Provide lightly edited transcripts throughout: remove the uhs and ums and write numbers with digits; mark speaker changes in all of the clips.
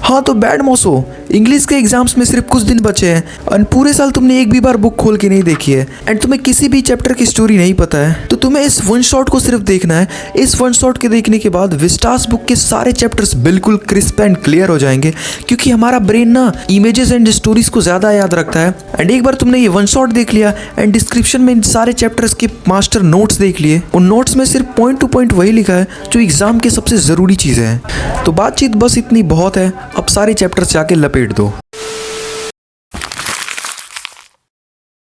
Speaker 1: हाँ तो bad मौसो, English के एग्जाम्स में सिर्फ कुछ दिन बचे हैं और पूरे साल तुमने एक भी बार बुक खोल के नहीं देखी है एंड तुम्हें किसी भी चैप्टर की स्टोरी नहीं पता है, तो तुम्हें इस वन शॉट को सिर्फ देखना है। इस वन शॉट के देखने के बाद विस्टास बुक के सारे चैप्टर्स बिल्कुल क्रिस्प एंड क्लियर हो जाएंगे, क्योंकि हमारा ब्रेन ना इमेजेस एंड स्टोरीज को ज्यादा याद रखता है। एंड एक बार तुमने ये वन शॉट देख लिया एंड डिस्क्रिप्शन में इन सारे चैप्टर्स के मास्टर नोट्स देख लिए, उन नोट्स में सिर्फ पॉइंट टू पॉइंट वही लिखा है जो एग्जाम के सबसे जरूरी चीजें हैं। तो बातचीत बस इतनी बहुत है, अब सारे चैप्टर्स जाके लपेट दो।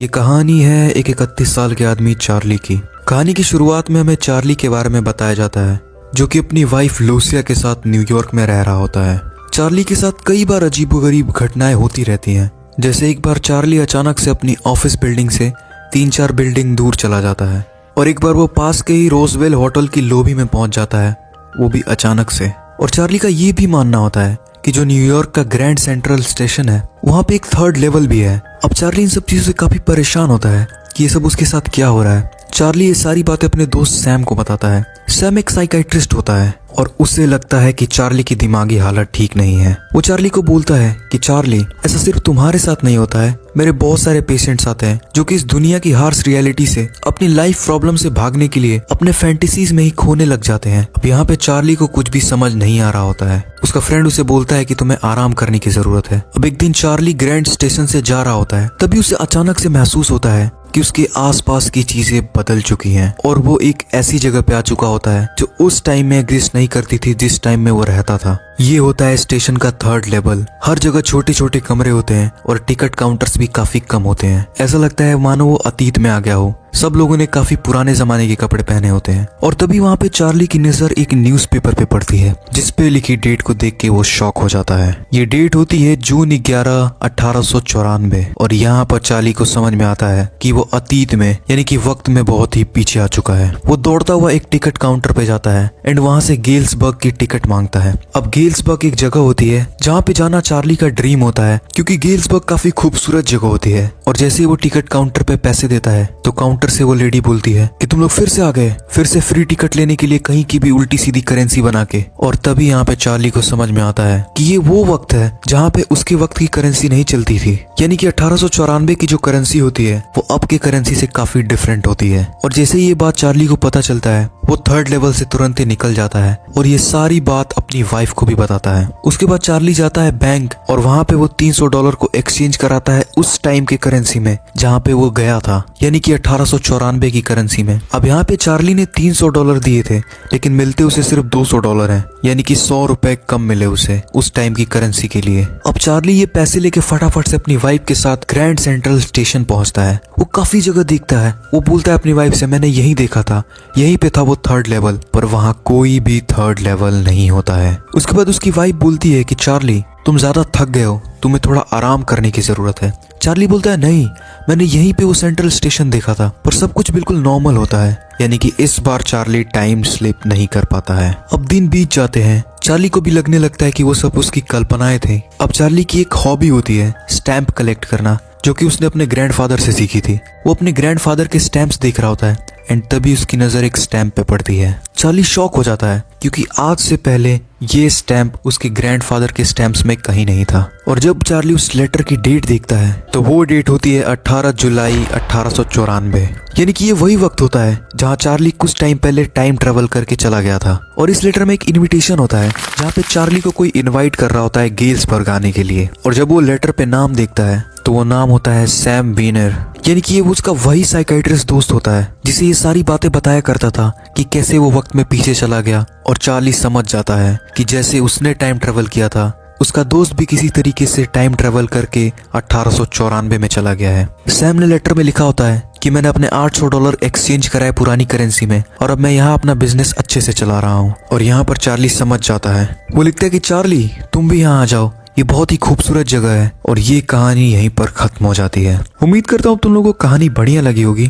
Speaker 2: ये कहानी है एक 31 साल के आदमी चार्ली की। कहानी की शुरुआत में हमें चार्ली के बारे में बताया जाता है, जो कि अपनी वाइफ लूसिया के साथ न्यूयॉर्क में रह रहा होता है। चार्ली के साथ कई बार अजीबोगरीब घटनाएं होती रहती हैं। जैसे एक बार चार्ली अचानक से अपनी ऑफिस बिल्डिंग से 3-4 बिल्डिंग दूर चला जाता है, और एक बार वो पास के ही रोजवेल होटल की लॉबी में पहुंच जाता है, वो भी अचानक से। और चार्ली का ये भी मानना होता है कि जो न्यूयॉर्क का ग्रैंड सेंट्रल स्टेशन है, वहाँ पे एक 3rd लेवल भी है। अब चार्ली इन सब चीजों से काफी परेशान होता है कि ये सब उसके साथ क्या हो रहा है। चार्ली ये सारी बातें अपने दोस्त सैम को बताता है। सैम एक साइकाइट्रिस्ट होता है और उसे लगता है कि चार्ली की दिमागी हालत ठीक नहीं है। वो चार्ली को बोलता है कि चार्ली, ऐसा सिर्फ तुम्हारे साथ नहीं होता है, मेरे बहुत सारे पेशेंट्स आते हैं जो कि इस दुनिया की हार्श रियलिटी से अपनी लाइफ प्रॉब्लम से भागने के लिए अपने फैंटेसीज में ही खोने लग जाते हैं। अब यहाँ पे चार्ली को कुछ भी समझ नहीं आ रहा होता है। उसका फ्रेंड उसे बोलता है कि तुम्हें आराम करने की जरूरत है। अब एक दिन चार्ली ग्रैंड स्टेशन से जा रहा होता है, तभी उसे अचानक से महसूस होता है कि उसके आसपास की चीजें बदल चुकी हैं और वो एक ऐसी जगह पे आ चुका होता है जो उस टाइम में एग्जिस्ट नहीं करती थी जिस टाइम में वो रहता था। ये होता है स्टेशन का 3rd लेवल। हर जगह छोटे छोटे कमरे होते हैं और टिकट काउंटर्स भी काफी कम होते हैं। ऐसा लगता है मानो वो अतीत में आ गया हो। सब लोगों ने काफी पुराने जमाने के कपड़े पहने होते हैं। और तभी वहाँ पे चार्ली की नजर एक न्यूज़पेपर पे पड़ती है, जिसपे लिखी डेट को देख के वो शॉक हो जाता है। ये डेट होती है जून 11, 1894। और यहाँ पर चार्ली को समझ में आता है कि वो अतीत में यानी कि वक्त में बहुत ही पीछे आ चुका है। वो दौड़ता हुआ एक टिकट काउंटर पे जाता है एंड वहाँ से गेल्सबर्ग की टिकट मांगता है। अब गेल्सबर्ग एक जगह होती है जहाँ पे जाना चार्ली का ड्रीम होता है, क्योंकि गेल्सबर्ग काफी खूबसूरत जगह होती है। और जैसे ही वो टिकट काउंटर पे पैसे देता है तो काउंटर से वो लेडी बोलती है कि तुम लोग फिर से आ गए, फिर से फ्री टिकट लेने के लिए कहीं की भी उल्टी सीधी करेंसी बना के। और तभी यहाँ पे चार्ली को समझ में आता है कि ये वो वक्त है जहाँ पे उसके वक्त की करेंसी नहीं चलती थी, यानी कि 1894 की जो करेंसी होती है वो अब के करेंसी से काफी डिफरेंट होती है। और जैसे ही ये बात चार्ली को पता चलता है, वो 3rd लेवल से तुरंत ही निकल जाता है और ये सारी बात अपनी वाइफ को भी बताता है। उसके बाद चार्ली जाता है बैंक और वहाँ पे वो $300 को एक्सचेंज कराता है उस टाइम के करेंसी में जहाँ पे वो गया था, यानी कि 1894 की करेंसी में। अब यहाँ पे चार्ली ने $300 दिए थे, लेकिन मिलते उसे सिर्फ $200 हैं, यानी कि 100 रुपए कम मिले उसे उस टाइम की करेंसी के लिए। अब चार्ली ये पैसे लेके फटाफट से अपनी वाइफ के साथ ग्रैंड सेंट्रल स्टेशन पहुंचता है। वो काफी जगह देखता है। वो बोलता है अपनी वाइफ से, मैंने यही देखा था, यहीं पे था वो 3rd लेवल, पर वहाँ कोई भी 3rd लेवल नहीं होता है। उसके बाद उसकी वाइफ बोलती है कि चार्ली, तुम ज्यादा थक गए हो, तुम्हें थोड़ा आराम करने की जरूरत है। चार्ली बोलता है, नहीं, मैंने यहीं पे वो सेंट्रल स्टेशन देखा था, पर सब कुछ बिल्कुल नॉर्मल होता है। यानी कि इस बार चार्ली टाइम स्लिप नहीं कर पाता है। अब दिन बीत जाते हैं। चार्ली को भी लगने लगता है कि वो सब उसकी कल्पनाएं थी। अब चार्ली की एक हॉबी होती है स्टैंप कलेक्ट करना, जो कि उसने अपने ग्रैंडफादर से सीखी थी। वो अपने ग्रैंडफादर के स्टैंप्स देख रहा होता है एंड तभी उसकी नजर एक स्टैंप पे पड़ती है। चार्ली शॉक हो जाता है, क्योंकि आज से पहले ये स्टैंप उसके ग्रैंडफादर के स्टैंप्स में कहीं नहीं था। और जब चार्ली उस लेटर की डेट देखता है तो वो डेट होती है 18 जुलाई 1894, यानी कि ये वही वक्त होता है जहाँ चार्ली कुछ टाइम पहले टाइम ट्रेवल करके चला गया था। और इस लेटर में एक इनविटेशन होता है जहाँ पे चार्ली को कोई इनवाइट कर रहा होता है गेल्सबर्ग आने के लिए। और जब वो लेटर पे नाम देखता है तो वो नाम होता है सैम वीनर, यानी कि ये उसका वही साइकाइट्रिस्ट दोस्त होता है जिसे ये सारी बातें बताया करता था कि कैसे वो वक्त में पीछे चला गया। और चार्ली समझ जाता है कि जैसे उसने टाइम ट्रेवल किया था, उसका दोस्त भी किसी तरीके से टाइम ट्रेवल करके 1894 में चला गया है। सैम ने लेटर में लिखा होता है कि मैंने अपने $800 एक्सचेंज कराए पुरानी करेंसी में और अब मैं यहाँ अपना बिजनेस अच्छे से चला रहा हूँ। और यहाँ पर चार्ली समझ जाता है। वो लिखता है कि चार्ली, तुम भी यहाँ आ जाओ, ये बहुत ही खूबसूरत जगह है। और ये कहानी यहीं पर खत्म हो जाती है। उम्मीद करता हूँ तुम लोगों को कहानी बढ़िया लगी होगी।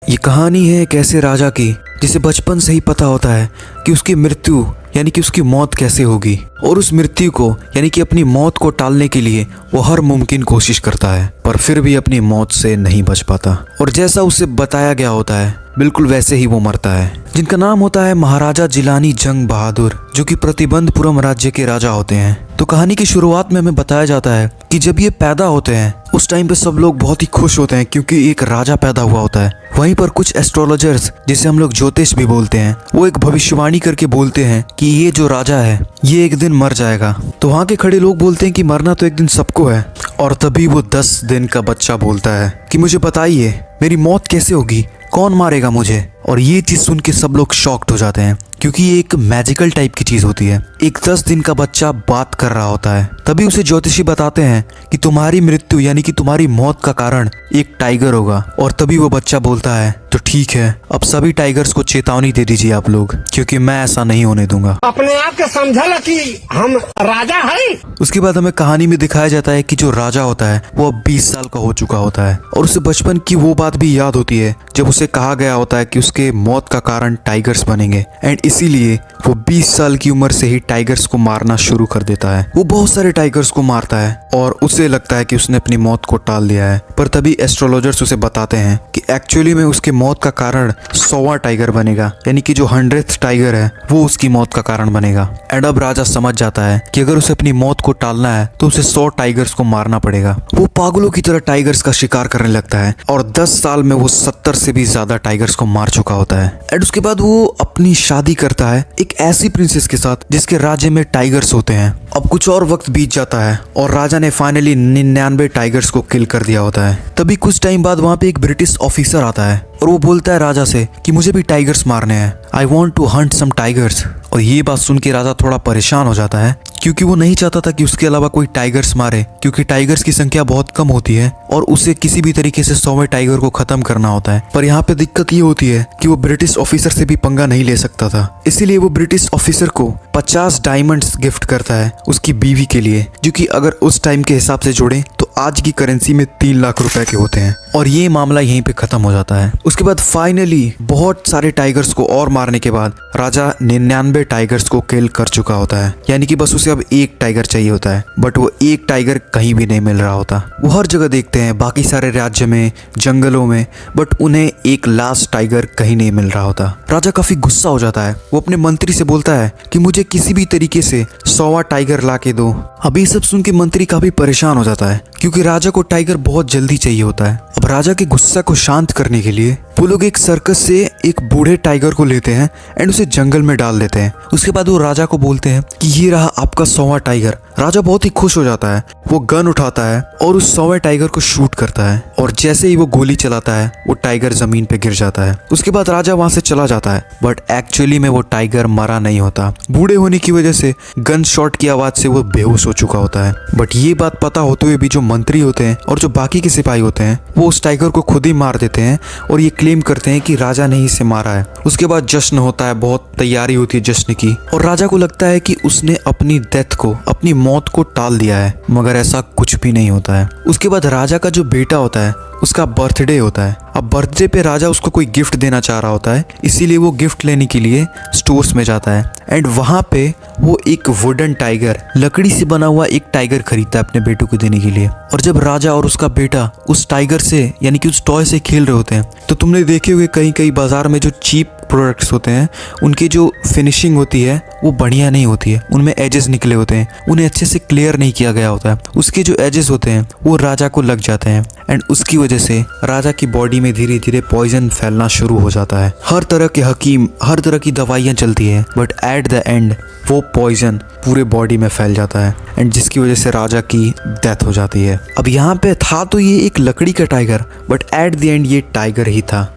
Speaker 2: ये कहानी है एक ऐसे राजा की जिसे बचपन से ही पता होता है कि उसकी मृत्यु यानी कि उसकी मौत कैसे होगी, और उस मृत्यु को यानी कि अपनी मौत को टालने के लिए वो हर मुमकिन कोशिश करता है, पर फिर भी अपनी मौत से नहीं बच पाता। और जैसा उसे बताया गया होता है बिल्कुल वैसे ही वो मरता है। जिनका नाम होता है महाराजा जिलानी जंग बहादुर, जो कि प्रतिबंधपुरम राज्य के राजा होते हैं। तो कहानी की शुरुआत में हमें बताया जाता है कि जब ये पैदा होते हैं उस टाइम पे सब लोग बहुत ही खुश होते हैं क्योंकि एक राजा पैदा हुआ होता है। वहीं पर कुछ एस्ट्रोलॉजर्स, जिसे हम लोग ज्योतिष भी बोलते हैं, वो एक भविष्यवाणी करके बोलते हैं कि ये जो राजा है ये एक दिन मर जाएगा। तो वहाँ के खड़े लोग बोलते हैं कि मरना तो एक दिन सबको है। और तभी वो 10 दिन का बच्चा बोलता है कि मुझे बताइए मेरी मौत कैसे होगी, कौन मारेगा मुझे। और ये चीज सुन के सब लोग शॉक्ड हो जाते हैं क्योंकि ये एक मैजिकल टाइप की चीज होती है। एक 10 दिन का बच्चा बात कर रहा होता है। तभी उसे ज्योतिषी बताते हैं कि तुम्हारी मृत्यु यानी कि तुम्हारी मौत का कारण एक टाइगर होगा। और तभी वो बच्चा बोलता है तो ठीक है, अब सभी टाइगर्स को चेतावनी दे दीजिए आप लोग, क्योंकि मैं ऐसा नहीं होने दूंगा।
Speaker 3: अपने आप के समझल कि हम राजा है।
Speaker 2: उसके बाद हमें कहानी में दिखाया जाता है कि जो राजा होता है वो अब 20 साल का हो चुका होता है और उसे बचपन की वो बात भी याद होती है जब उसे कहा गया होता है कि उसके मौत का कारण टाइगर्स बनेंगे। एंड इसीलिए वो 20 साल की उम्र से ही टाइगर्स को मारना शुरू कर देता है। वो बहुत सारे टाइगर्स को मारता है और उसे लगता है कि उसने अपनी मौत को टाल दिया है। पर तभी एस्ट्रोलॉजर्स उसे बताते हैं कि एक्चुअली में उसके मौत का कारण 100वां टाइगर बनेगा, यानी कि जो 100th टाइगर है वो उसकी मौत का कारण बनेगा। एंड अब राजा समझ जाता है कि अगर उसे अपनी मौत को टालना है तो उसे 100 टाइगर्स को मारना पड़ेगा। वो पागलों की तरह टाइगर्स का शिकार करने लगता है और 10 साल में वो 70 से भी ज्यादा टाइगर्स को मार चुका होता है। एंड उसके बाद वो अपनी शादी करता है एक ऐसी प्रिंसेस के साथ जिसके राज्य में टाइगर्स होते हैं। अब कुछ और वक्त बीत जाता है और राजा ने फाइनली 99 टाइगर्स को किल कर दिया होता है। तभी कुछ टाइम बाद वहाँ पे एक ब्रिटिश ऑफिसर आता है और वो बोलता है राजा से कि मुझे भी टाइगर्स मारने हैं, I want to hunt some tigers. और ये बात सुन के राजा थोड़ा परेशान हो जाता है क्योंकि वो नहीं चाहता था कि उसके अलावा कोई टाइगर्स मारे, क्योंकि टाइगर्स की संख्या बहुत कम होती है और उसे किसी भी तरीके से 100वें टाइगर को खत्म करना होता है। पर यहाँ पे दिक्कत ये होती है कि वो ब्रिटिश ऑफिसर से भी पंगा नहीं ले सकता था, इसीलिए वो ब्रिटिश ऑफिसर को 50 डायमंड्स गिफ्ट करता है उसकी बीवी के लिए, जो कि अगर उस टाइम के हिसाब से जोड़े तो आज की करेंसी में 3 लाख रुपए के होते हैं। और ये मामला यहीं पे खत्म हो जाता है। उसके बाद फाइनली बहुत सारे टाइगर्स को और मारने के बाद राजा 99 टाइगर्स को किल कर चुका होता है, यानी कि बस उसे अब एक टाइगर चाहिए होता है। बट वो एक टाइगर कहीं भी नहीं मिल रहा होता। वो हर जगह देखते हैं, बाकी सारे राज्य में, जंगलों में, बट उन्हें एक लास्ट टाइगर कहीं नहीं मिल रहा होता। राजा काफी गुस्सा हो जाता है। वो अपने मंत्री से बोलता है कि मुझे किसी भी तरीके से 100वां टाइगर ला के दो। अभी ये सब सुन के मंत्री काफी परेशान हो जाता है क्योंकि राजा को टाइगर बहुत जल्दी चाहिए होता है। अब राजा के गुस्सा को शांत करने के लिए वो लोग एक सर्कस से एक बूढ़े टाइगर को लेते हैं एंड उसे जंगल में डाल देते हैं। उसके बाद वो राजा को बोलते हैं कि ये रहा आपका 100वां टाइगर। राजा बहुत ही खुश हो जाता है। वो गन उठाता है और उस 100वें टाइगर को शूट करता है और जैसे ही वो गोली चलाता है वो टाइगर जमीन पे गिर जाता है। उसके बाद राजा वहां से चला जाता है, बट एक्चुअली में वो टाइगर मरा नहीं होता। बूढ़े होने की वजह से गन शॉट की आवाज से वो बेहोश हो चुका होता है। बट ये बात पता होते हुए भी जो मंत्री होते हैं और जो बाकी के सिपाही होते हैं वो उस टाइगर को खुद ही मार देते हैं और ये क्लेम करते हैं कि राजा ने ही इसे मारा है। उसके बाद जश्न होता है, बहुत तैयारी होती है जश्न की, और राजा को लगता है कि उसने अपनी डेथ को, अपनी मौत को टाल दिया है, मगर ऐसा कुछ भी नहीं होता है। उसके बाद राजा का जो बेटा होता है उसका बर्थडे होता है। अब बर्थडे पे राजा उसको कोई गिफ्ट देना चाह रहा होता है, इसीलिए वो गिफ्ट लेने के लिए स्टोर्स में जाता है एंड वहां पे वो एक वुडन टाइगर, लकड़ी से बना हुआ एक टाइगर खरीदता है अपने बेटे को देने के लिए। और जब राजा और उसका बेटा उस टाइगर से यानी कि उस टॉय से खेल रहे होते हैं तो तुमने देखे हुए कहीं कहीं बाजार में जो चीप प्रोडक्ट्स होते हैं उनकी जो फिनिशिंग होती है वो बढ़िया नहीं होती है, उनमें एजेस निकले होते हैं, उन्हें अच्छे से क्लियर नहीं किया गया होता है। उसके जो एजेस होते हैं वो राजा को लग जाते हैं एंड उसकी वजह से राजा की बॉडी में धीरे धीरे पॉइजन फैलना शुरू हो जाता है। हर तरह के हकीम, हर तरह की दवाइयाँ चलती है, बट एट द एंड वो पॉइजन पूरे बॉडी में फैल जाता है एंड जिसकी वजह से राजा की डेथ हो जाती है। अब यहाँ पे था तो ये एक लकड़ी का tiger, but at the end ये टाइगर ही था।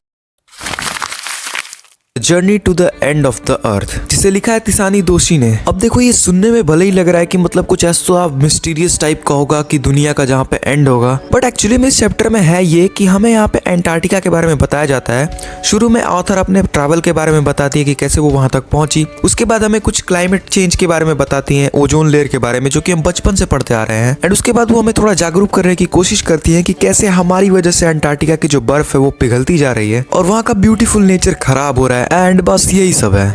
Speaker 2: Journey to the end of the earth, जिसे लिखा है तिसानी दोषी ने। अब देखो ये सुनने में भले ही लग रहा है कि मतलब कुछ ऐसा मिस्टीरियस टाइप का होगा कि दुनिया का जहाँ पे एंड होगा, बट एक्चुअली में इस चैप्टर में है ये कि हमें यहाँ पे एंटार्क्टिका के बारे में बताया जाता है। शुरू में ऑथर अपने ट्रैवल के बारे में बताती है कि कैसे वो वहां तक पहुंची। उसके बाद हमें कुछ क्लाइमेट चेंज के बारे में बताती है, ओजोन लेयर के बारे में, जो कि हम बचपन से पढ़ते आ रहे हैं। एंड उसके बाद वो हमें थोड़ा जागरूक करने की कोशिश करती है कि कैसे हमारी वजह से एंटार्क्टिका की जो बर्फ है वो पिघलती जा रही है और वहाँ का ब्यूटीफुल नेचर खराब हो रहा है एंड बस यही सब है।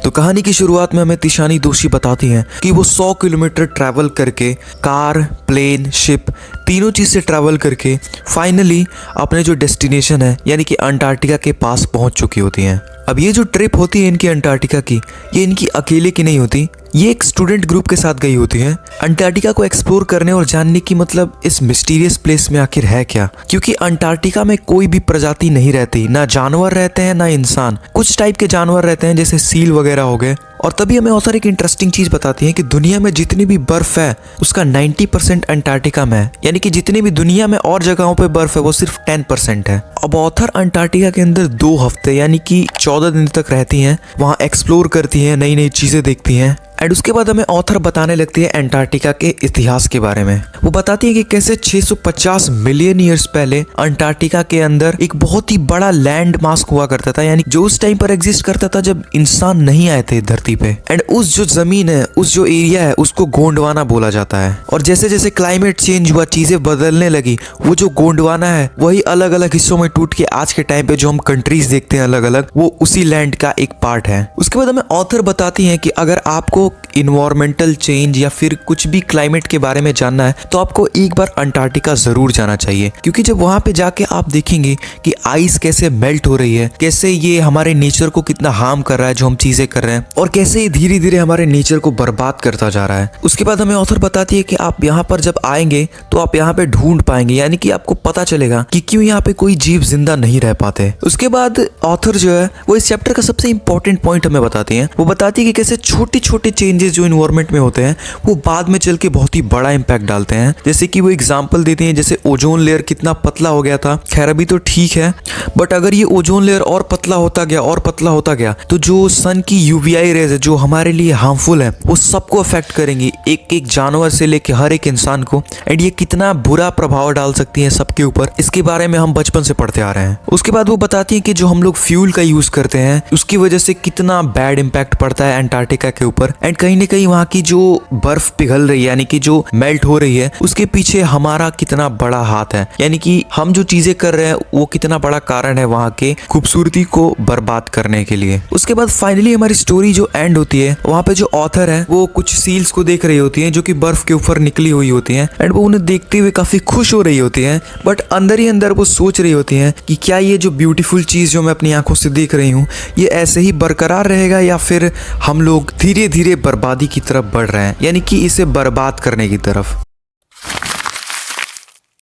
Speaker 2: तो कहानी की शुरुआत में हमें तिशानी दोषी बताती हैं कि वो 100 किलोमीटर ट्रैवल करके कार, प्लेन, शिप तीनों चीज़ से ट्रैवल करके फाइनली अपने जो डेस्टिनेशन है यानी कि अंटार्कटिका के पास पहुंच चुकी होती हैं। अब ये जो ट्रिप होती है इनकी अंटार्कटिका की, ये इनकी अकेले की नहीं होती, ये एक स्टूडेंट ग्रुप के साथ गई होती है अंटार्कटिका को एक्सप्लोर करने और जानने की मतलब इस मिस्टीरियस प्लेस में आखिर है क्या। क्योंकि अंटार्कटिका में कोई भी प्रजाति नहीं रहती, ना जानवर रहते हैं ना इंसान। कुछ टाइप के जानवर रहते हैं जैसे सील वगैरह हो गए। और तभी हमें ऑथर एक इंटरेस्टिंग चीज बताती है कि दुनिया में जितनी भी बर्फ है उसका 90% अंटार्कटिका में है, यानी कि जितनी भी दुनिया में और जगहों पे बर्फ है वो सिर्फ 10% है। अब ऑथर अंटार्कटिका के अंदर 2 हफ्ते यानी कि 14 दिन तक रहती हैं, वहाँ एक्सप्लोर करती हैं, नई नई चीजें देखती हैं। एंड उसके बाद हमें ऑथर बताने लगती है अंटार्कटिका के इतिहास के बारे में। वो बताती है कि कैसे 650 मिलियन ईयर्स पहले अंटार्कटिका के अंदर एक बहुत ही बड़ा लैंड मास हुआ करता था, यानी जो उस टाइम पर एग्जिस्ट करता था जब इंसान नहीं आए थे धरती पे। एंड उस जो जमीन है, उस जो एरिया है, उसको गोंडवाना बोला जाता है। और जैसे जैसे क्लाइमेट चेंज हुआ, चीजें बदलने लगी, वो जो गोंडवाना है वही अलग अलग हिस्सों में टूट के आज के टाइम पे जो हम कंट्रीज देखते हैं अलग अलग, वो उसी लैंड का एक पार्ट है। उसके बाद हमें ऑथर बताती है कि अगर आपको इन्वायरमेंटल चेंज या फिर कुछ भी क्लाइमेट के बारे में जानना है तो आपको एक बार अंटार्कटिका जरूर जाना चाहिए। क्योंकि जब वहां पे जाके आप देखेंगे कि आइस कैसे मेल्ट हो रही है, कैसे ये हमारे नेचर को कितना हार्म कर रहा है जो हम चीजें कर रहे हैं, और कैसे ये धीरे धीरे हमारे नेचर को बर्बाद करता जा रहा है। उसके बाद हमें ऑथर बताती है कि आप यहाँ पर जब आएंगे तो आप यहाँ पे ढूंढ पाएंगे, यानी कि आपको पता चलेगा कि क्यों यहाँ पे कोई जीव जिंदा नहीं रह पाते। उसके बाद ऑथर जो है वो इस चैप्टर का सबसे इंपॉर्टेंट पॉइंट हमें बताती है। वो बताती है कि कैसे छोटे छोटे चेंजेस जो इन्वायरमेंट में होते हैं वो बाद में चल के बहुत ही बड़ा इंपैक्ट डालते हैं। जैसे कि वो एग्जांपल देते हैं, जैसे ओजोन लेयर कितना पतला हो गया था, खैर अभी तो ठीक है, बट अगर ये ओजोन लेयर और पतला होता गया और पतला होता गया तो जो सन की यूवीआई रेज है जो हमारे लिए हार्मफुल है वो सबको अफेक्ट करेंगी, एक एक जानवर से लेके हर एक इंसान को। एंड ये कितना बुरा प्रभाव डाल सकती है सबके ऊपर, इसके बारे में हम बचपन से पढ़ते आ रहे हैं। उसके बाद वो बताती है कि जो हम लोग फ्यूल का यूज करते हैं उसकी वजह से कितना बैड इंपैक्ट पड़ता है अंटार्कटिका के ऊपर। एंड कहीं ना कहीं वहाँ की जो बर्फ पिघल रही है यानी कि जो मेल्ट हो रही है उसके पीछे हमारा कितना बड़ा हाथ है, यानी कि हम जो चीजें कर रहे हैं वो कितना बड़ा कारण है वहाँ के खूबसूरती को बर्बाद करने के लिए। उसके बाद फाइनली हमारी स्टोरी जो एंड होती है वहाँ पे जो ऑथर है वो कुछ सील्स को देख रही होती है जो कि बर्फ के ऊपर निकली हुई होती है। एंड वो उन्हें देखते हुए काफी खुश हो रही होती है, बट अंदर ही अंदर वो सोच रही होती है कि क्या ये जो ब्यूटीफुल चीज जो मैं अपनी आंखों से देख रही हूँ ये ऐसे ही बरकरार रहेगा या फिर हम लोग धीरे धीरे बर्बादी की तरफ बढ़ रहे हैं, यानी कि इसे बर्बाद करने की तरफ।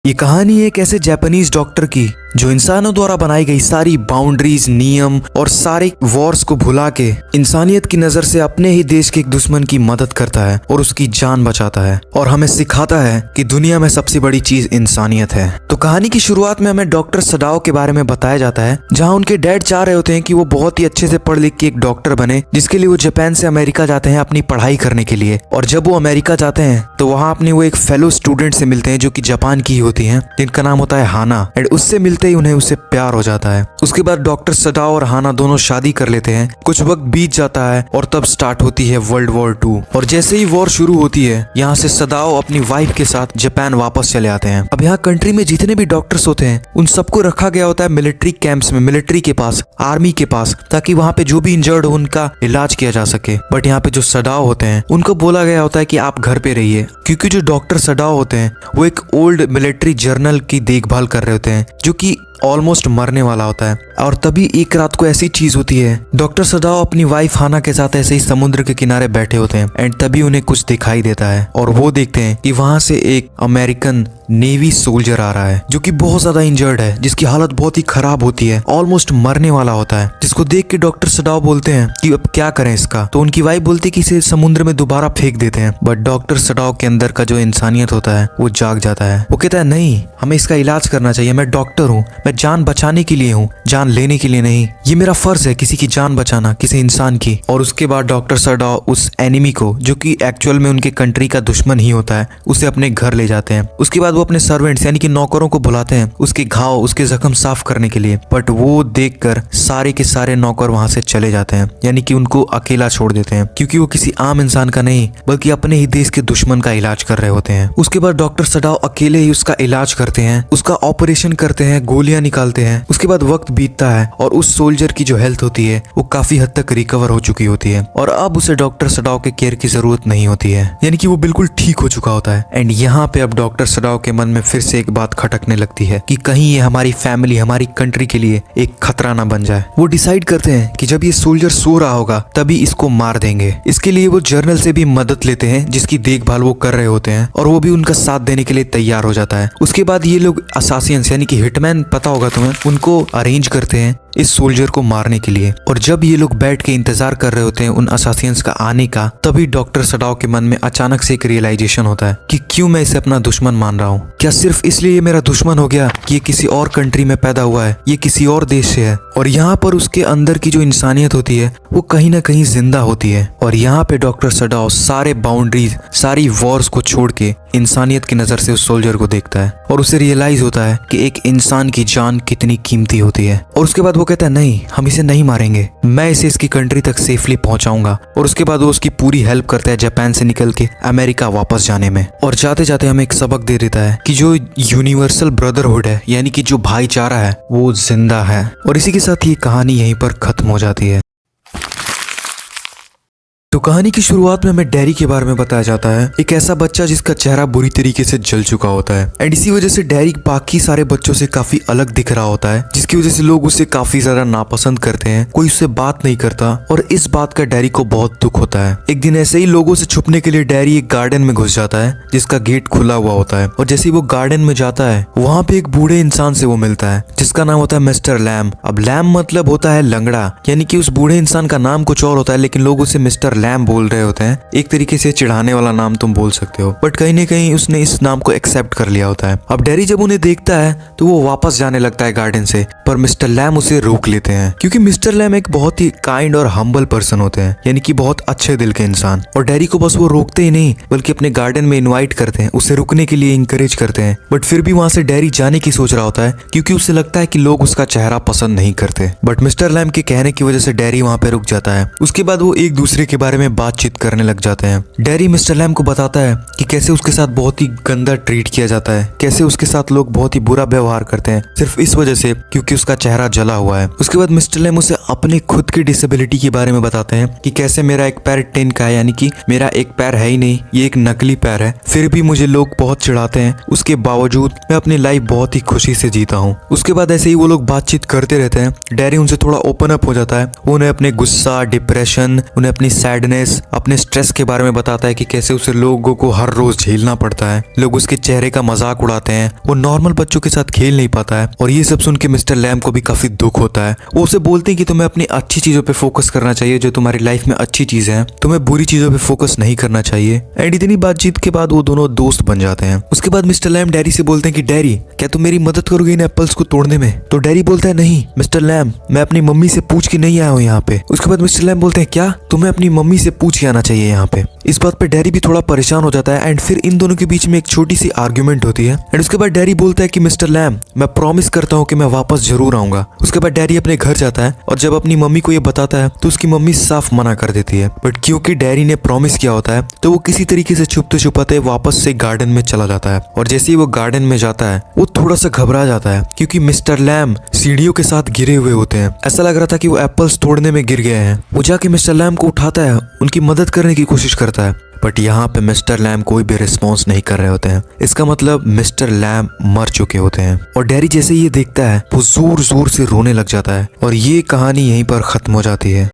Speaker 2: ये कहानी एक ऐसे जापानीज डॉक्टर की जो इंसानों द्वारा बनाई गई सारी बाउंड्रीज, नियम और सारे वॉर्स को भुला के इंसानियत की नजर से अपने ही देश के एक दुश्मन की मदद करता है और उसकी जान बचाता है और हमें सिखाता है कि दुनिया में सबसे बड़ी चीज इंसानियत है। तो कहानी की शुरुआत में हमें डॉक्टर सडाओ के बारे में बताया जाता है, जहाँ उनके डैड चाह रहे होते हैं कि वो बहुत ही अच्छे से पढ़ लिख के एक डॉक्टर बने, जिसके लिए वो जापान से अमेरिका जाते हैं अपनी पढ़ाई करने के लिए। और जब वो अमेरिका जाते हैं तो वहाँ अपनी वो एक फेलो स्टूडेंट से मिलते हैं जो कि जापान की होती है, जिनका नाम होता है हाना। एंड उससे मिलते ही उन्हें उससे प्यार हो जाता है। उसके बाद डॉक्टर सडाओ और हाना दोनों शादी कर लेते हैं। कुछ वक्त बीत जाता है और तब स्टार्ट होती है वर्ल्ड वॉर 2। और जैसे ही वॉर शुरू होती है यहाँ से सडाओ अपनी वाइफ के साथ जापान वापस चले आते हैं। अब यहाँ कंट्री में जितने भी डॉक्टर्स होते हैं उन सबको रखा गया होता है मिलिट्री कैंप्स में, मिलिट्री के पास, आर्मी के पास, ताकि वहाँ पे जो भी इंजर्ड हो उनका इलाज किया जा सके। बट यहाँ पे जो सडाओ होते हैं उनको बोला गया होता है कि आप घर पे रहिए, क्योंकि जो डॉक्टर सडाओ होते हैं वो एक ओल्ड मिलिट्री जर्नल की देखभाल कर रहे होते हैं जो कि ऑलमोस्ट मरने वाला होता है। और तभी एक रात को ऐसी चीज होती है, डॉक्टर सडाओ अपनी वाइफ हाना के साथ ऐसे ही समुद्र के किनारे बैठे होते हैं एंड तभी उन्हें कुछ दिखाई देता है और वो देखते हैं कि वहां से एक अमेरिकन नेवी सोल्जर आ रहा है जो कि बहुत ज्यादा इंजर्ड है, जिसकी हालत बहुत ही खराब होती है, ऑलमोस्ट मरने वाला होता है। जिसको देख के डॉक्टर सडाओ बोलते हैं कि अब क्या करें इसका, तो उनकी वाइफ बोलती है कि इसे समुद्र में दोबारा फेंक देते हैं। बट डॉक्टर सडाओ के अंदर का जो इंसानियत होता है वो जाग जाता है। वो कहता है नहीं, हमें इसका इलाज करना चाहिए, मैं डॉक्टर हूँ, मैं जान बचाने के लिए हूँ, जान लेने के लिए नहीं, ये मेरा फर्ज है किसी की जान बचाना, किसी इंसान की। और उसके बाद डॉक्टर सडाओ उस एनिमी को, जो कि एक्चुअल में उनके कंट्री का दुश्मन ही होता है, उसे अपने घर ले जाते हैं। उसके बाद वो अपने सर्वेंट्स यानी कि नौकरों को बुलाते हैं उसके घाव, उसके जख्म साफ करने के लिए। बट वो देखकर सारे के सारे नौकर वहां से चले जाते हैं, यानी कि उनको अकेला छोड़ देते हैं, क्योंकि वो किसी आम इंसान का नहीं बल्कि अपने ही देश के दुश्मन का इलाज कर रहे होते हैं। उसके बाद डॉक्टर सडाओ अकेले ही उसका इलाज करते हैं, उसका ऑपरेशन करते हैं, गोलियां गोलियां निकालते हैं। उसके बाद वक्त बीतता है और उस सोल्जर की जो हेल्थ होती है वो काफी हद तक रिकवर हो चुकी होती है और अब उसे डॉक्टर सडाओ के केयर की जरूरत नहीं होती है, यानी कि वो बिल्कुल ठीक हो चुका होता है। एंड यहाँ पे अब डॉक्टर सडाओ के मन में फिर से एक बात खटकने लगती है कि कहीं ये हमारी फैमिली, हमारी कंट्री के लिए एक खतरा ना बन जाए। वो डिसाइड करते हैं कि जब ये सोल्जर सो रहा होगा तभी इसको मार देंगे। इसके लिए वो जर्नल से भी मदद लेते हैं जिसकी देखभाल वो कर रहे होते हैं और वो भी उनका साथ देने के लिए तैयार हो जाता है। उसके बाद ये लोग असासियंस यानी कि हिटमैन, पता होगा तुम्हें, उनको अरेंज करते हैं इस सोल्जर को मारने के लिए। और जब ये लोग बैठ के इंतजार कर रहे होते हैं उन असासियंस का आने का, तभी डॉक्टर सडाओ के मन में अचानक से एक रियलाइजेशन होता है कि क्यों मैं इसे अपना दुश्मन मान रहा हूँ। क्या सिर्फ इसलिए ये मेरा दुश्मन हो गया कि ये किसी और कंट्री में पैदा हुआ है, ये किसी और देश से है। और यहाँ पर उसके अंदर की जो इंसानियत होती है वो कहीं ना कहीं जिंदा होती है। और यहाँ पे डॉक्टर सडाओ सारे बाउंड्रीज, सारी वॉर्स को छोड़ के इंसानियत की नजर से उस सोल्जर को देखता है और उसे रियलाइज होता है कि एक इंसान की जान कितनी कीमती होती है। और उसके बाद वो कहता है नहीं, हम इसे नहीं मारेंगे, मैं इसे इसकी कंट्री तक सेफली पहुंचाऊंगा। और उसके बाद वो उसकी पूरी हेल्प करता है जापान से निकल के अमेरिका वापस जाने में। और जाते जाते हमें एक सबक दे देता है कि जो यूनिवर्सल ब्रदरहुड है, यानी कि जो भाईचारा है, वो जिंदा है। और इसी के साथ ये कहानी यहीं पर खत्म हो जाती है। तो कहानी की शुरुआत में हमें डैरी के बारे में बताया जाता है, एक ऐसा बच्चा जिसका चेहरा बुरी तरीके से जल चुका होता है। एंड इसी वजह से डैरी बाकी सारे बच्चों से काफी अलग दिख रहा होता है, जिसकी वजह से लोग उसे काफी ज्यादा नापसंद करते हैं, कोई उससे बात नहीं करता। और इस बात का डैरी को बहुत दुख होता है। एक दिन ऐसे ही लोगों से छुपने के लिए डैरी एक गार्डन में घुस जाता है जिसका गेट खुला हुआ होता है। और जैसे ही वो गार्डन में जाता है वहाँ पे एक बूढ़े इंसान से वो मिलता है जिसका नाम होता है मिस्टर लैम। अब लैम मतलब होता है लंगड़ा, यानी कि उस बूढ़े इंसान का नाम कुछ और होता है लेकिन लोग उसे मिस्टर लैम बोल रहे होते हैं। एक तरीके से चिढ़ाने वाला नाम तुम बोल सकते हो, बट कहीं ना कहीं उसने इस नाम को एक्सेप्ट कर लिया होता है। अब डैरी जब उन्हें देखता है तो वो वापस जाने लगता है गार्डन से, पर मिस्टर लैम उसे रोक लेते हैं क्योंकि मिस्टर लैम एक बहुत ही काइंड और हम्बल पर्सन होते हैं, यानी कि बहुत अच्छे दिल के इंसान। और डैरी को बस वो रोकते ही नहीं बल्कि अपने गार्डन में इन्वाइट करते हैं, उसे रुकने के लिए इंकरेज करते हैं। बट फिर भी वहां से डैरी जाने की सोच रहा होता है क्योंकि उसे लगता है कि लोग उसका चेहरा पसंद नहीं करते। बट मिस्टर लैम के कहने की वजह से डैरी वहां पे रुक जाता है। उसके बाद वो एक दूसरे के बारे में बातचीत करने लग जाते हैं। डैरी मिस्टर लैम को बताता है कि कैसे उसके साथ बहुत ही गंदा ट्रीट किया जाता है, कैसे उसके साथ लोग बहुत ही बुरा व्यवहार करते हैं सिर्फ इस वजह से क्योंकि उसका चेहरा जला हुआ है। उसके बाद मिस्टर लैम उसे अपने खुद की डिसेबिलिटी के बारे में बताते हैं कि कैसे मेरा एक पैर टिन का है, यानी कि मेरा एक पैर है ही नहीं, ये एक नकली पैर है, फिर भी मुझे लोग बहुत चिढ़ाते हैं, उसके बावजूद मैं अपनी लाइफ बहुत ही खुशी से जीता हूँ। उसके बाद ऐसे ही वो लोग बातचीत करते रहते हैं। डैरी उनसे थोड़ा ओपन अप हो जाता है, वो उन्हें अपने गुस्सा, डिप्रेशन, उन्हें अपनी सैडनेस, अपने स्ट्रेस के बारे में बताता है कि कैसे उसे लोगों को हर रोज झेलना पड़ता है, लोग उसके चेहरे का मजाक उड़ाते हैं, वो नॉर्मल बच्चों के साथ खेल नहीं पाता है। और ये सब सुन के मिस्टर लैम को भी काफी दुख होता है। वो उसे बोलते हैं कि तुम्हें अपनी अच्छी चीजों पे फोकस करना चाहिए, जो तुम्हारी लाइफ में अच्छी चीजें हैं, तुम्हें बुरी चीजों पे फोकस नहीं करना चाहिए। एंड इतनी बातचीत के बाद वो दोनों दोस्त बन जाते हैं। उसके बाद मिस्टर लैम डैरी से बोलते हैं कि डैरी, क्या तुम मेरी मदद करोगे इन एप्पल्स को तोड़ने में? तो डैरी बोलता है नहीं मिस्टर लैम, मैं अपनी मम्मी से पूछ के नहीं आया हूँ यहाँ पे। उसके बाद मिस्टर लैम बोलते हैं क्या तुम्हें अपनी मम्मी से पूछ के आना चाहिए यहाँ पे। इस बात पे डैरी भी थोड़ा परेशान हो जाता है। एंड फिर इन दोनों के बीच में एक छोटी सी आर्ग्यूमेंट होती है। एंड उसके बाद डैरी बोलता है कि मिस्टर लैम, मैं प्रॉमिस करता हूँ कि मैं वापस जरूर आऊंगा। उसके बाद डैरी अपने घर जाता है और जब अपनी मम्मी को ये बताता है तो उसकी मम्मी साफ मना कर देती है। बट क्योंकि डैरी ने प्रॉमिस किया होता है तो वो किसी तरीके से छुपते छुपाते वापस से गार्डन में चला जाता है। और जैसे ही वो गार्डन में जाता है वो थोड़ा सा घबरा जाता है क्योंकि मिस्टर लैम सीढ़ियों के साथ गिरे हुए होते हैं। ऐसा लग रहा था कि वो एप्पल्स तोड़ने में गिर गए हैं। वो जाके मिस्टर लैम को उठाता है, उनकी मदद करने की कोशिश करता है, बट यहाँ पे मिस्टर लैम कोई भी रिस्पॉन्स नहीं कर रहे होते हैं। इसका मतलब मिस्टर लैम मर चुके होते हैं। और डैरी जैसे ये देखता है वो जोर जोर से रोने लग जाता है और ये कहानी यहीं पर खत्म हो जाती है।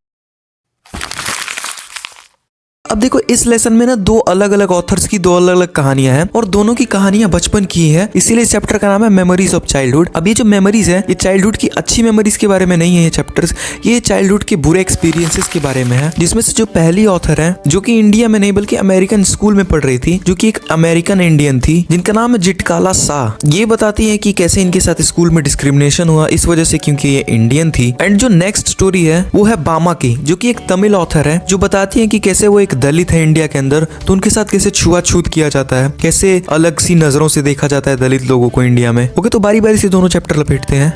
Speaker 1: अब देखो इस लेसन में ना दो अलग अलग ऑथर्स की दो अलग अलग कहानियां हैं और दोनों की कहानियां बचपन की है, इसीलिए इस चैप्टर का नाम है मेमोरीज ऑफ चाइल्डहुड। अब ये जो मेमोरीज है ये चाइल्डहुड की अच्छी मेमोरीज के बारे में नहीं है ये चैप्टर्स, ये चाइल्डहुड के बुरे एक्सपीरियंसेस के बारे में है। जिसमें से जो पहली ऑथर है जो कि इंडिया में नहीं बल्कि अमेरिकन स्कूल में पढ़ रही थी, जो कि एक अमेरिकन इंडियन थी जिनका नाम है जिटकाला शाह। ये बताती है कि कैसे इनके साथ स्कूल में डिस्क्रिमिनेशन हुआ इस वजह से क्योंकि ये इंडियन थी। एंड जो नेक्स्ट स्टोरी है वो है बामा की, जो कि एक तमिल ऑथर है, जो बताती है कि कैसे वो एक दलित है इंडिया के अंदर, तो उनके साथ कैसे छुआछूत किया जाता है, कैसे अलग सी नजरों से देखा जाता है दलित लोगों को इंडिया में। ओके, तो बारी बारी से दोनों चैप्टर लपेटते हैं।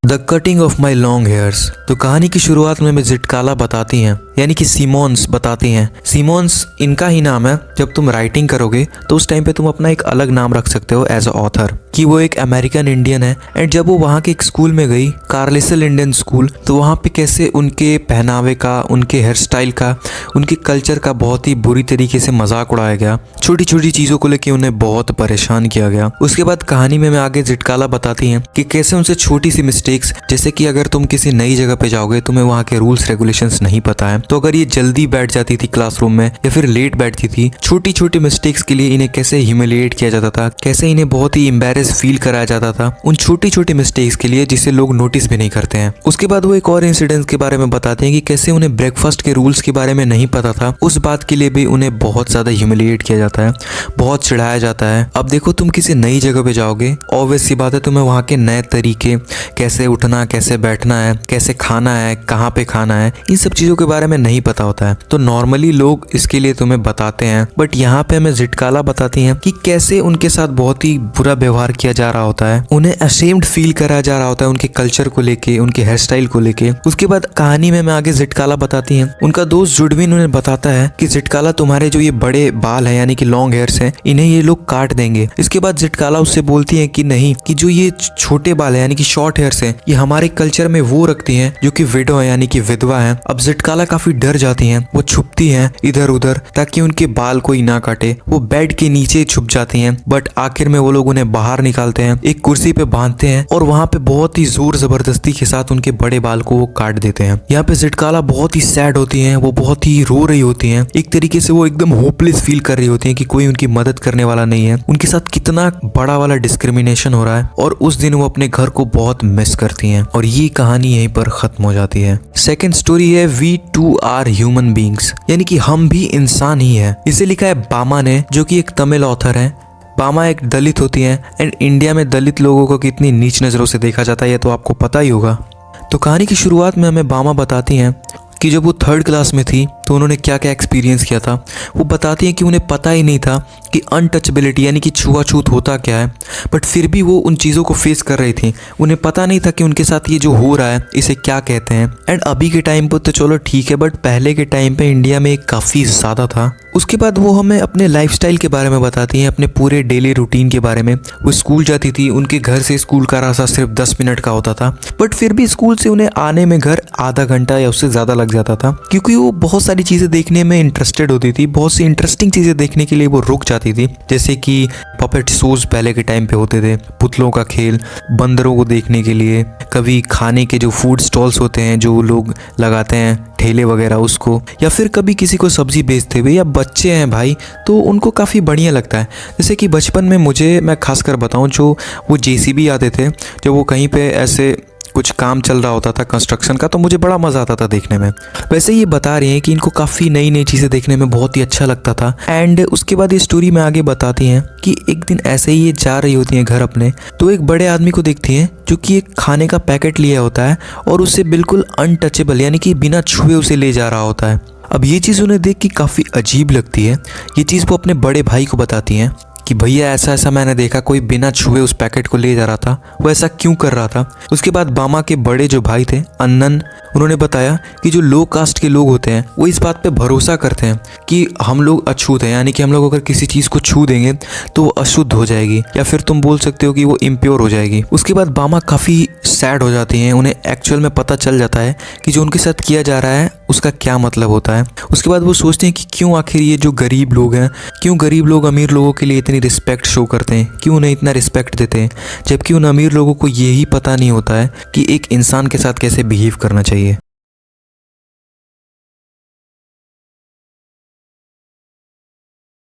Speaker 2: The cutting of my long hairs. तो कहानी की शुरुआत में हमें जिटकाला बताती हैं, यानी कि सिमोन्स बताती हैं। सिमोन्स इनका ही नाम है। जब तुम राइटिंग करोगे तो उस टाइम पे तुम अपना एक अलग नाम रख सकते हो एज अ ऑथर, कि वो एक अमेरिकन इंडियन है। एंड जब वो वहाँ के एक स्कूल में गई, कार्लिसल इंडियन स्कूल, तो वहाँ पे कैसे उनके पहनावे का, उनके हेयर स्टाइल का, उनके कल्चर का बहुत ही बुरी तरीके से मजाक उड़ाया गया। छोटी छोटी चीज़ों को लेके उन्हें बहुत परेशान किया गया। उसके बाद कहानी में आगे जिटकाला बताती हैं कि कैसे उनसे छोटी सी मिस्टेक्स, जैसे कि अगर तुम किसी नई जगह पे जाओगे, तुम्हें वहाँ के रूल्स रेगुलेशंस नहीं पता है, तो अगर ये जल्दी बैठ जाती थी क्लासरूम में या फिर लेट बैठती थी, छोटी छोटी मिस्टेक्स के लिए इन्हें कैसे ह्यूमिलिएट किया जाता था, कैसे इन्हें बहुत ही एम्बैरेस फील कराया जाता था उन छोटी छोटी मिस्टेक्स के लिए, जिसे लोग नोटिस भी नहीं करते हैं। उसके बाद वो एक और इंसिडेंट के बारे में बताते हैं कि कैसे उन्हें ब्रेकफास्ट के रूल्स के बारे में नहीं पता था। उस बात के लिए भी उन्हें बहुत ज्यादा ह्यूमिलिएट किया जाता है, बहुत चिढ़ाया जाता है। अब देखो, तुम किसी नई जगह पे जाओगे, ऑब्वियस सी बात है तुम्हें वहाँ के नए तरीके, कैसे उठना, कैसे बैठना है, कैसे खाना है, कहाँ पे खाना है, इन सब चीजों के बारे में नहीं पता होता है। तो नॉर्मली लोग इसके लिए तुम्हें बताते हैं, बट यहाँ पे हमें जिटकाला बताती हैं कि कैसे उनके साथ बहुत ही बुरा व्यवहार किया जा रहा होता है, उन्हें अशेम्ड फील कराया जा रहा होता है उनके कल्चर को लेके, उनके हेयर स्टाइल को लेके। उसके बाद कहानी में आगे जिटकाला बताती हैं, उनका दोस्त जुडविन उन्हें बताता है कि जिटकाला, तुम्हारे जो ये बड़े बाल है, यानी कि लॉन्ग हेयर्स हैं, इन्हें ये लोग काट देंगे। इसके बाद जिटकाला उससे बोलती है कि नहीं, कि जो ये छोटे बाल है, यानी कि शॉर्ट हेयर्स हैं, ये हमारे कल्चर में वो रखती हैं जो कि विडो है, यानी कि विधवा है। अब जिटकाला काफी डर जाती हैं, वो छुपती हैं इधर उधर ताकि उनके बाल कोई ना काटे। वो बेड के नीचे छुप जाती हैं, बट आखिर में वो लोग उन्हें बाहर निकालते हैं, एक कुर्सी पे बांधते हैं और वहाँ पे बहुत ही जोर जबरदस्ती के साथ उनके बड़े बाल को वो काट देते हैं। यहाँ पे जिटकाला बहुत ही सैड होती हैं, वो बहुत ही रो रही होती हैं। एक तरीके से वो एकदम होपलेस फील कर रही होती हैं कि कोई उनकी मदद करने वाला नहीं है, उनके साथ कितना बड़ा वाला डिस्क्रिमिनेशन हो रहा है। और उस दिन वो अपने घर को बहुत मिस करती हैं। और ये कहानी यहीं पर खत्म हो जाती है। सेकेंड स्टोरी है we too are human beings, यानी कि हम भी इंसान ही है। इसे लिखा है बामा ने, जो कि एक तमिल ऑथर है। बामा एक दलित होती हैं, एंड इंडिया में दलित लोगों को कितनी नीच नज़रों से देखा जाता है ये तो आपको पता ही होगा। तो कहानी की शुरुआत में हमें बामा बताती हैं कि जब वो 3rd क्लास में थी तो उन्होंने क्या क्या एक्सपीरियंस किया था। वो बताती हैं कि उन्हें पता ही नहीं था कि अनटचेबिलिटी, यानी कि छुआछूत होता क्या है, बट फिर भी वो उन चीज़ों को फेस कर रही थी। उन्हें पता नहीं था कि उनके साथ ये जो हो रहा है इसे क्या कहते हैं। एंड अभी के टाइम पर तो चलो ठीक है, बट पहले के टाइम पे इंडिया में काफ़ी ज़्यादा था। उसके बाद वो हमें अपने लाइफस्टाइल के बारे में बताती हैं, अपने पूरे डेली रूटीन के बारे में। वो स्कूल जाती थी, उनके घर से स्कूल का रास्ता सिर्फ 10 मिनट का होता था, बट फिर भी स्कूल से उन्हें आने में घर आधा घंटा या उससे ज़्यादा लग जाता था, क्योंकि वो बहुत सारी चीज़ें देखने में इंटरेस्टेड होती थी। बहुत सी इंटरेस्टिंग चीज़ें देखने के लिए वो रुक जाती थी, जैसे कि पपेट शोज पहले के टाइम पे होते थे, पुतलों का खेल, बंदरों को देखने के लिए, कभी खाने के जो फूड स्टॉल्स होते हैं जो लोग लगाते हैं, ठेले वगैरह, उसको, या फिर कभी किसी को सब्जी बेचते हुए। या बच्चे हैं भाई तो उनको काफ़ी बढ़िया लगता है। जैसे कि बचपन में मैं खासकर बताऊं, जो वो जेसीबी आते थे, जब वो कहीं पे ऐसे कुछ काम चल रहा होता था कंस्ट्रक्शन का, तो मुझे बड़ा मज़ा आता था देखने में। वैसे ये बता रही हैं कि इनको काफ़ी नई नई चीज़ें देखने में बहुत ही अच्छा लगता था। एंड उसके बाद ये स्टोरी में आगे बताती हैं कि एक दिन ऐसे ही ये जा रही होती हैं घर अपने, तो एक बड़े आदमी को देखती हैं जो कि एक खाने का पैकेट लिया होता है और उसे बिल्कुल अनटचेबल, यानी कि बिना छुए उसे ले जा रहा होता है। अब ये चीज़ उन्हें देख के काफ़ी अजीब लगती है। ये चीज़ वो अपने बड़े भाई को बताती हैं कि भैया ऐसा ऐसा मैंने देखा, कोई बिना छुए उस पैकेट को ले जा रहा था, वो ऐसा क्यों कर रहा था। उसके बाद बामा के बड़े जो भाई थे, अन्नन, उन्होंने बताया कि जो लो कास्ट के लोग होते हैं वो इस बात पे भरोसा करते हैं कि हम लोग अछूत हैं, यानी कि हम लोग अगर किसी चीज़ को छू देंगे तो वो अशुद्ध हो जाएगी, या फिर तुम बोल सकते हो कि वो इम्प्योर हो जाएगी। उसके बाद बामा काफ़ी सैड हो जाती हैं। उन्हें एक्चुअल में पता चल जाता है कि जो उनके साथ किया जा रहा है उसका क्या मतलब होता है। उसके बाद वो सोचते हैं कि क्यों आखिर ये जो गरीब लोग हैं, क्यों गरीब लोग अमीर लोगों के लिए इतनी रिस्पेक्ट शो करते हैं, क्यों उन्हें इतना रिस्पेक्ट देते हैं, जबकि उन अमीर लोगों को यही पता नहीं होता है कि एक इंसान के साथ कैसे बिहेव करना चाहिए।